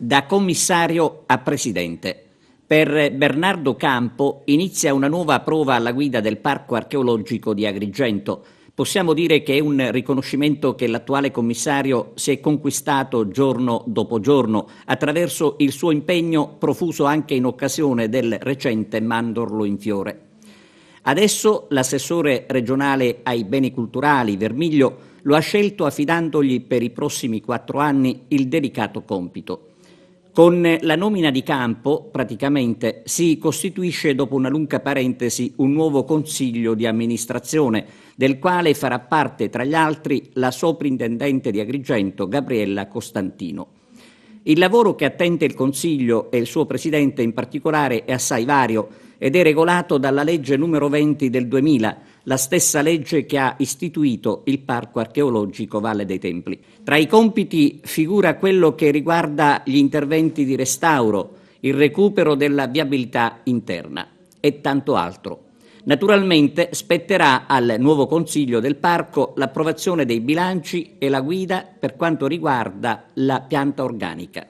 Da commissario a presidente. Per Bernardo Campo inizia una nuova prova alla guida del Parco Archeologico di Agrigento. Possiamo dire che è un riconoscimento che l'attuale commissario si è conquistato giorno dopo giorno attraverso il suo impegno profuso anche in occasione del recente Mandorlo in fiore. Adesso l'assessore regionale ai beni culturali Vermiglio lo ha scelto affidandogli per i prossimi 4 anni il delicato compito. Con la nomina di Campo, praticamente, si costituisce, dopo una lunga parentesi, un nuovo consiglio di amministrazione, del quale farà parte, tra gli altri, la soprintendente di Agrigento, Gabriella Costantino. Il lavoro che attende il Consiglio e il suo Presidente in particolare è assai vario ed è regolato dalla legge numero 20 del 2000, la stessa legge che ha istituito il Parco Archeologico Valle dei Templi. Tra i compiti figura quello che riguarda gli interventi di restauro, il recupero della viabilità interna e tanto altro. Naturalmente spetterà al nuovo Consiglio del Parco l'approvazione dei bilanci e la guida per quanto riguarda la pianta organica.